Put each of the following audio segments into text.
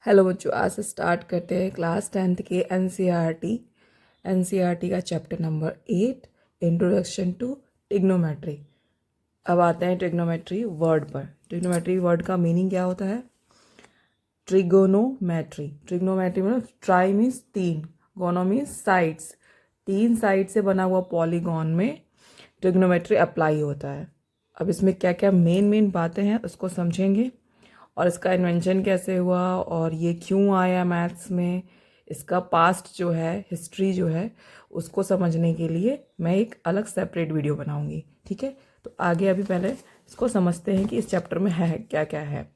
Hello बच्चों, आज से स्टार्ट करते हैं क्लास 10th के एनसीईआरटी का chapter number 8 introduction to trigonometry. अब आते हैं ट्रिग्नोमेट्री वर्ड पर। ट्रिग्नोमेट्री वर्ड का मीनिंग क्या होता है? ट्रिगोनोमेट्री। ट्रिग्नोमेट्री मतलब ट्राई मीन्स तीन, गोनो मीन्स साइड्स। तीन साइड से बना हुआ पॉलीगॉन में ट्रिग्नोमेट्री अप्लाई होता है। अब इसमें क्या क्या मेन बातें हैं उसको समझेंगे, और इसका इन्वेंशन कैसे हुआ और ये क्यों आया मैथ्स में, इसका पास्ट जो है, हिस्ट्री जो है, उसको समझने के लिए मैं एक अलग सेपरेट वीडियो बनाऊंगी। ठीक है, तो आगे अभी पहले इसको समझते हैं कि इस चैप्टर में है क्या क्या है।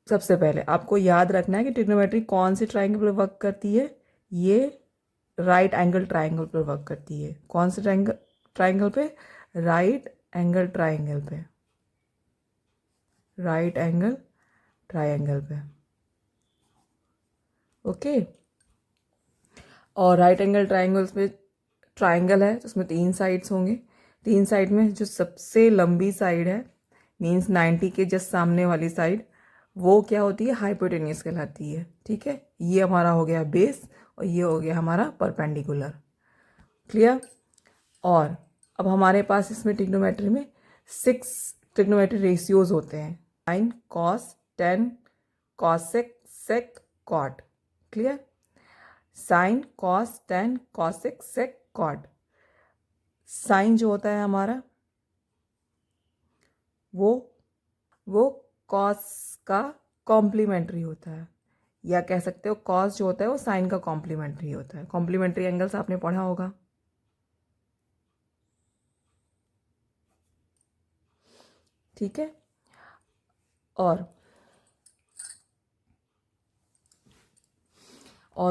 सबसे पहले आपको याद रखना है कि ट्रिग्नोमेट्री कौन से ट्राइंगल पर वर्क करती है। ये राइट एंगल ट्राइंगल पर वर्क करती है। कौन से ट्राइंगल पे? राइट एंगल ट्राइंगल पे, राइट एंगल ट्राइंगल पे। ओके, और राइट एंगल ट्राइंगल्स में ट्राइंगल है तो उसमें तीन साइड्स होंगे। तीन साइड में जो सबसे लंबी साइड है, मीन्स 90 के जस्ट सामने वाली साइड, वो क्या होती है? हाइपोटेन्यूस कहलाती है। ठीक है, ये हमारा हो गया बेस और ये हो गया हमारा परपेंडिकुलर। क्लियर? और अब हमारे पास इसमें ट्रिग्नोमेट्री में 6 ट्रिग्नोमेट्री रेशियोज होते हैं: sine, cos, tan, cosec, sec, cot. Clear? Sine, cos, tan, cosec, sec, cot. Sine जो होता है हमारा वो कॉस का कॉम्प्लीमेंट्री होता है, या कह सकते हो कॉस जो होता है वो साइन का कॉम्प्लीमेंट्री होता है। कॉम्प्लीमेंट्री एंगल्स आपने पढ़ा होगा। ठीक है, और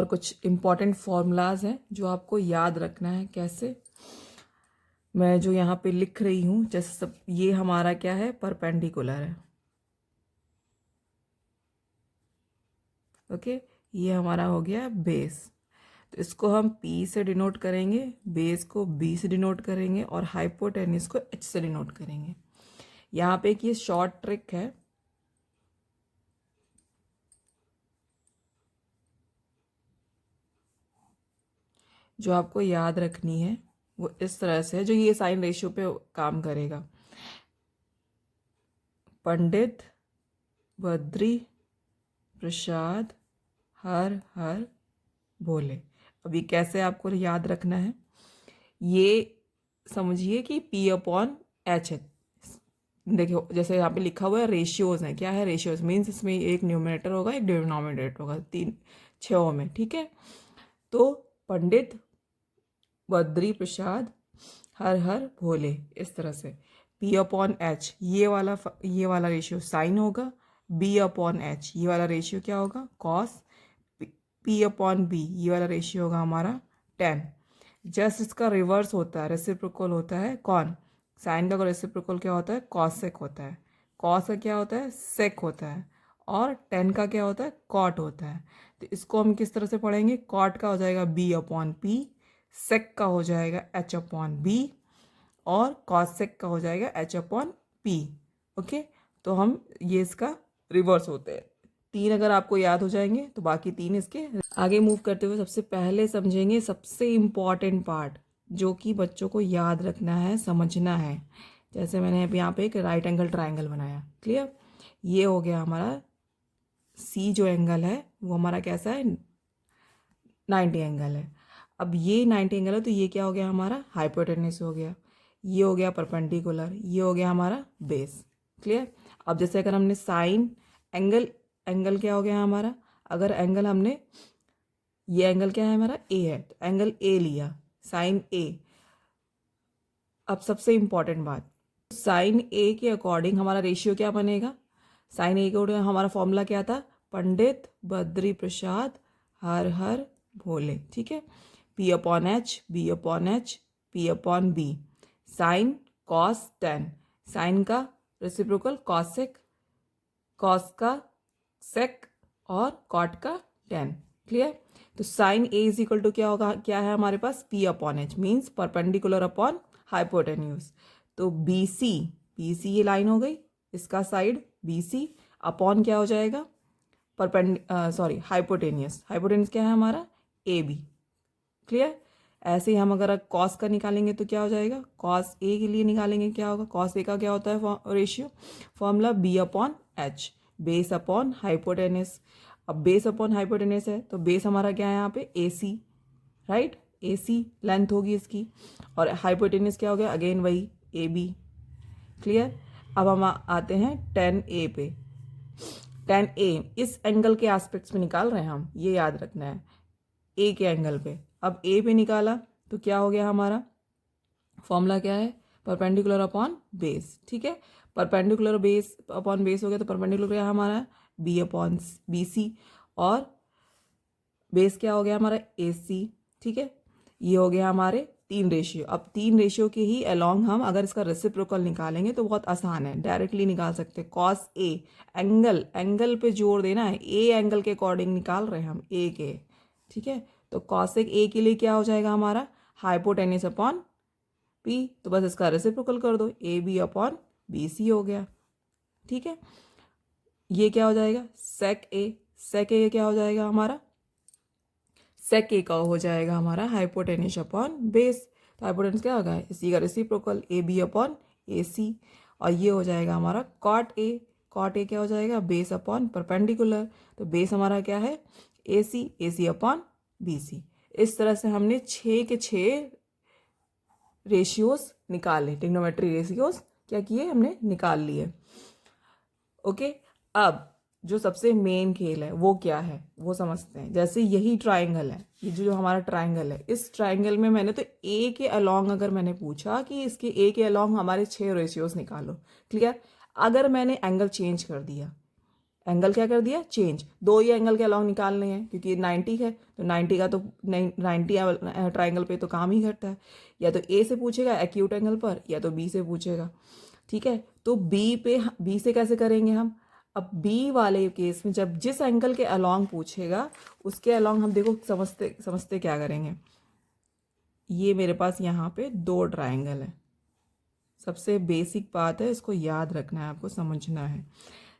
कुछ इंपॉर्टेंट फॉर्मूलाज हैं जो आपको याद रखना है। कैसे? मैं जो यहाँ पे लिख रही हूँ, जैसे सब ये हमारा क्या है? परपेंडिकुलर है। ओके, ये हमारा हो गया बेस, तो इसको हम P से डिनोट करेंगे, बेस को B से डिनोट करेंगे और हाइपोटेन्यूस को H से डिनोट करेंगे। यहाँ पे एक ये शॉर्ट ट्रिक है, जो आपको याद रखनी है। वो इस तरह से है, जो ये साइन रेशियो पे काम करेगा। पंडित बद्री प्रसाद हर हर भोले। अब ये कैसे आपको याद रखना है? ये समझिए कि P/H है। देखिए, जैसे यहाँ पे लिखा हुआ है रेशियोज है। क्या है रेशियोज? मीन्स इसमें एक न्यूमरेटर होगा, एक डिनोमिनेटर होगा, तीन छः में। ठीक है, तो पंडित बद्री प्रसाद हर हर भोले, इस तरह से P/H ये वाला रेशियो साइन होगा। B/H ये वाला रेशियो क्या होगा? कॉस। P/B ये वाला रेशियो होगा हमारा टेन। जस्ट इसका रिवर्स होता है, रेसिप्रोकल होता है। कौन? साइन का रेसिप्रोकल क्या होता है? कॉसेक होता है। कॉस का क्या होता है? सेक होता है। और टेन का क्या होता है? कॉट होता है। तो इसको हम किस तरह से पढ़ेंगे? कॉट का हो जाएगा B/P, सेक का हो जाएगा H/B, और कॉसेक का हो जाएगा H/P। ओके, तो हम ये इसका रिवर्स होते हैं। तीन अगर आपको याद हो जाएंगे तो बाकी तीन इसके। आगे मूव करते हुए सबसे पहले समझेंगे सबसे इम्पॉर्टेंट पार्ट, जो कि बच्चों को याद रखना है, समझना है। जैसे मैंने अभी यहाँ पे एक राइट एंगल ट्राइंगल बनाया। क्लियर? ये हो गया हमारा सी, जो एंगल है वो हमारा कैसा है? 90 एंगल है। अब ये 90 एंगल है तो ये क्या हो गया हमारा? हाइपोटेन्यूस हो गया। ये हो गया परपेंडिकुलर, ये हो गया हमारा बेस। क्लियर? अब जैसे अगर हमने साइन एंगल, एंगल क्या हो गया हमारा? अगर एंगल हमने, ये एंगल क्या है हमारा? ए है, तो एंगल ए लिया, साइन ए। अब सबसे इंपॉर्टेंट बात, साइन ए के अकॉर्डिंग हमारा रेशियो क्या बनेगा? साइन ए के अकॉर्डिंग हमारा फॉर्मूला क्या था? पंडित बद्री प्रसाद हर हर भोले। ठीक है, P/H, B/H, P/B। Sine cos tan, sine का रेसिप्रोकल कॉसेक, कॉस का सेक, और कॉट का टेन। क्लियर? तो sine A is equal to क्या होगा? क्या है हमारे पास? P/H means perpendicular upon hypotenuse. तो BC ये लाइन हो गई, इसका साइड BC अपॉन क्या हो जाएगा? हाइपोटेनियस क्या है हमारा, ए बी। क्लियर। ऐसे ही हम अगर कॉस का निकालेंगे तो क्या हो जाएगा, कॉस ए के लिए निकालेंगे क्या होगा, कॉस ए का क्या होता है ratio, formula B upon H, base upon hypotenuse. अब बेस अपॉन हाइपोटेनियस है तो बेस हमारा क्या है यहाँ पे, ए सी, राइट, ए सी लेंथ होगी इसकी, और हाइपोटेनियस क्या हो गया, अगेन वही ए बी। क्लियर। अब हम आते हैं 10A पे। 10A इस एंगल के एस्पेक्ट्स में निकाल रहे हैं हम, ये याद रखना है, ए के एंगल पे। अब ए पे निकाला तो क्या हो गया हमारा, फॉर्मूला क्या है, परपेंडिकुलर अपॉन बेस। ठीक है, परपेंडिकुलर बेस अपॉन बेस हो गया तो परपेंडिकुलर क्या है हमारा, बी अपॉन बी सी, और बेस क्या हो गया हमारा, ए सी। ठीक है, ये हो गया हमारे 3 रेशियो। अब 3 रेशियो के ही अलोंग हम अगर इसका रेसिप्रोकल निकालेंगे तो बहुत आसान है, डायरेक्टली निकाल सकते हैं। कॉस ए, एंगल पे जोर देना है, ए एंगल के अकॉर्डिंग निकाल रहे हैं हम ए के। ठीक है, तो कॉसेक ए के लिए क्या हो जाएगा हमारा, हाइपोटेनियस अपॉन पी, तो बस इसका रेसिप्रोकल कर दो, A B upon B C हो गया। ठीक है, ये क्या हो जाएगा, सेक ए क्या हो जाएगा हमारा, सेक ए का हो जाएगा हमारा हाइपोटेनियस अपॉन बेस। तो हाइपोटेनियस क्या होगा, इसी का रेसिप्रोकल ए बी अपॉन ए सी, और ये हो जाएगा हमारा कॉट ए क्या हो जाएगा, बेस अपॉन परपेंडिकुलर। तो बेस हमारा क्या है, ए सी अपॉन बी सी। इस तरह से हमने 6 के 6 रेशियोज निकाले, ट्रिग्नोमेट्री रेशियोज क्या किए हमने, निकाल लिए। ओके, अब जो सबसे मेन खेल है वो क्या है वो समझते हैं। जैसे यही ट्राइंगल है, ये जो हमारा ट्राइंगल है, इस ट्राइंगल में मैंने तो ए के अलोंग अगर मैंने पूछा कि इसके ए के अलोंग हमारे 6 रेशियोज निकालो। क्लियर। अगर मैंने एंगल चेंज कर दिया, एंगल क्या कर दिया, चेंज, 2 ही एंगल के अलोंग निकालने हैं क्योंकि 90 है तो 90 का तो 90 ट्राइंगल पे तो काम ही करता है। या तो ए से पूछेगा एक्यूट एंगल पर, या तो बी से पूछेगा। ठीक है, तो बी से कैसे करेंगे हम, अब बी वाले केस में जब जिस एंगल के अलोंग पूछेगा उसके अलोंग हम देखो समझते समझते क्या करेंगे। ये मेरे पास यहाँ पे 2 ट्राइंगल है, सबसे बेसिक बात है, इसको याद रखना है, आपको समझना है।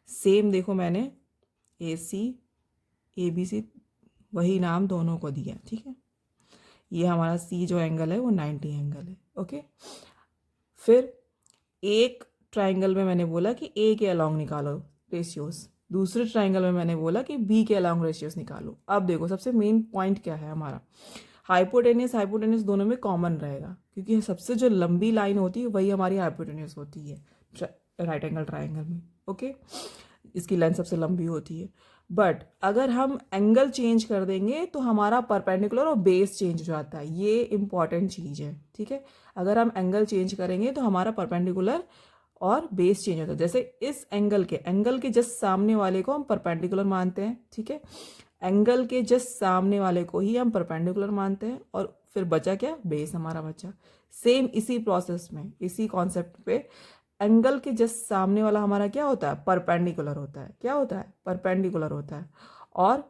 सेम देखो मैंने ए सी ए बी सी वही नाम दोनों को दिया। ठीक है, ये हमारा सी जो एंगल है वो 90 एंगल है। ओके, फिर एक ट्राइंगल में मैंने बोला कि ए के अलोंग निकालो रेशियोज, दूसरे ट्राइंगल में मैंने बोला कि बी के अलोंग रेशियोज निकालो। अब देखो सबसे मेन पॉइंट क्या है हमारा, हाइपोटेनियस दोनों में कॉमन रहेगा क्योंकि सबसे जो लंबी लाइन होती है वही हमारी हाइपोटेनियस होती है राइट एंगल ट्राइंगल में। ओके, इसकी लेंथ सबसे लंबी होती है। बट अगर हम एंगल चेंज कर देंगे तो हमारा परपेंडिकुलर और बेस चेंज हो जाता है, ये इंपॉर्टेंट चीज़ है। ठीक है, अगर हम एंगल चेंज करेंगे तो हमारा परपेंडिकुलर और बेस चेंज होता है। जैसे इस एंगल के जस्ट सामने वाले को हम परपेंडिकुलर मानते हैं। ठीक है, एंगल के जस्ट सामने वाले को ही हम परपेंडिकुलर मानते हैं, और फिर बचा क्या, बेस हमारा बचा। सेम इसी प्रोसेस में, इसी कॉन्सेप्ट पे एंगल के जस्ट सामने वाला हमारा क्या होता है, परपेंडिकुलर होता है। क्या होता है, परपेंडिकुलर होता है, और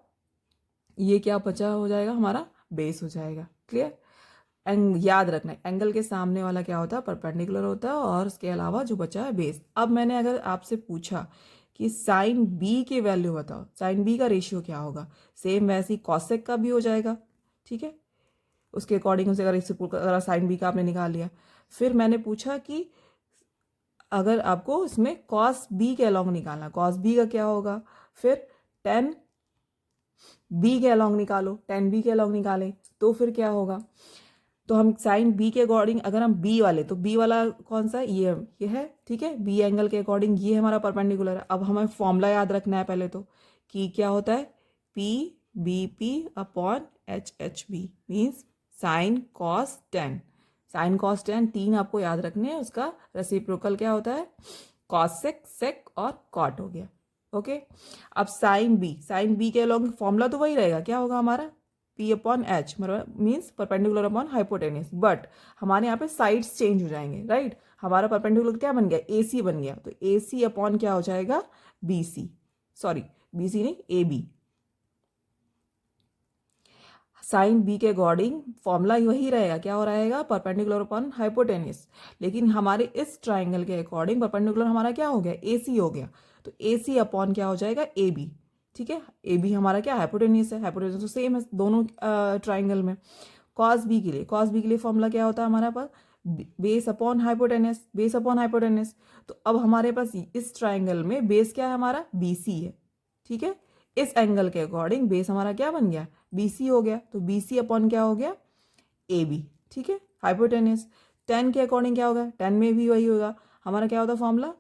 ये क्या बचा हो जाएगा हमारा, बेस हो जाएगा। क्लियर। याद रखना एंगल के सामने वाला क्या होता है, परपेंडिकुलर होता है, और उसके अलावा जो बचा है बेस। अब मैंने अगर आपसे पूछा कि साइन बी की वैल्यू बताओ, साइन बी का रेशियो क्या होगा, सेम वैसे ही कॉसेक का भी हो जाएगा। ठीक है, उसके अकॉर्डिंग उसे अगर साइन बी का आपने निकाल लिया, फिर मैंने पूछा कि अगर आपको इसमें कॉस बी के अलोंग निकालना, कॉस बी का क्या होगा, फिर 10 बी के अलोंग निकालो, 10 बी के अलोंग निकालें तो फिर क्या होगा, तो हम साइन बी के अकॉर्डिंग अगर हम बी वाले, तो बी वाला कौन सा है, ये है। ठीक है, बी एंगल के अकॉर्डिंग ये हमारा परपेंडिकुलर है। अब हमें फॉर्मूला याद रखना है पहले तो, कि क्या होता है, P B P upon H H B means sine cos 10। Sine cos 10 3 आपको याद रखने हैं, उसका रेसिप्रोकल क्या होता है, कॉस सेक और कॉट हो गया। ओके, अब साइन बी के अलोंग फॉर्मूला तो वही रहेगा, क्या होगा हमारा, P upon H means perpendicular upon hypotenuse. But हमारे यहाँ पे साइड्स चेंज हो जाएंगे, राइट। हमारा परपेंडिकुलर क्या बन गया, ए सी बन गया, तो ए सी अपॉन क्या हो जाएगा, B C, sorry B C नहीं, ए बी। साइन बी के अकॉर्डिंग फॉर्मूला वही रहेगा, क्या हो रहेगा, परपेंडिकुलर अपॉन हाइपोटेनियस। लेकिन हमारे इस ट्राइंगल के अकॉर्डिंग परपेंडिकुलर हमारा क्या हो गया, ए सी हो गया, तो ए सी अपॉन क्या हो जाएगा, ए बी। ठीक है। ए बी हमारा क्या हाइपोटेन्यूस है, हाइपोटेन्यूस तो सेम है दोनों ट्राइंगल में। कॉस बी के लिए फॉर्मूला क्या होता है हमारे पास, base upon hypotenuse, base upon hypotenuse. तो अब हमारे पास इस ट्राइंगल में बेस क्या है हमारा, बी सी है, ठीक है। इस एंगल के अकॉर्डिंग बेस हमारा क्या बन गया, बी सी हो गया, तो बी सी अपॉन क्या हो गया, ए बी, ठीक है। हाइपोटेनस टेन के अकॉर्डिंग क्या होगा, टेन में भी वही होगा हमारा, क्या होता है formula,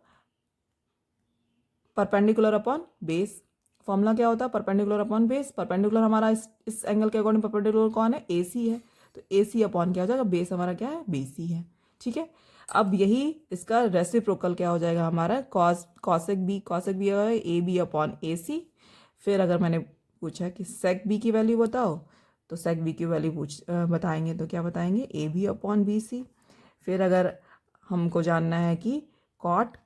perpendicular upon base. Formula क्या होता है, परपेंडिकुलर अपॉन बेस। परपेंडिकुलर हमारा इस एंगल के अकॉर्डिंग परपेंडिकुलर कौन है, ए सी है, तो ए सी अपॉन क्या हो जाएगा, बेस हमारा क्या है, बी सी है, ठीक है। अब यही इसका रेसिप्रोकल क्या हो जाएगा हमारा, कॉसेक बी है ए बी अपॉन ए सी। फिर अगर मैंने पूछा कि सेक बी की वैल्यू बताओ, तो सेक बी की वैल्यू बताएंगे तो क्या बताएंगे, A B upon B C. फिर अगर हमको जानना है कि कॉट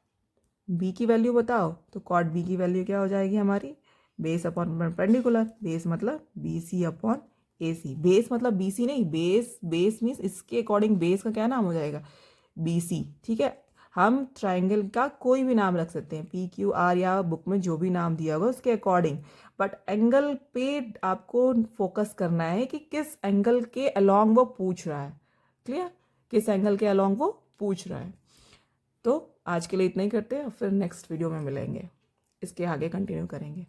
बी की वैल्यू बताओ, तो कॉट बी की वैल्यू क्या हो जाएगी हमारी, बेस अपॉन परपेंडिकुलर, बेस मतलब बी सी अपॉन ए सी। बेस मतलब बी सी नहीं, बेस मीन्स इसके अकॉर्डिंग बेस का क्या नाम हो जाएगा, बी सी, ठीक है। हम ट्राइंगल का कोई भी नाम रख सकते हैं, पी क्यू आर, या बुक में जो भी नाम दिया होगा उसके अकॉर्डिंग, बट एंगल पे आपको फोकस करना है कि किस एंगल के अलोंग वो पूछ रहा है, क्लियर, किस एंगल के अलोंग वो पूछ रहा है। तो आज के लिए इतना ही करते हैं, फिर नेक्स्ट वीडियो में मिलेंगे, इसके आगे कंटिन्यू करेंगे।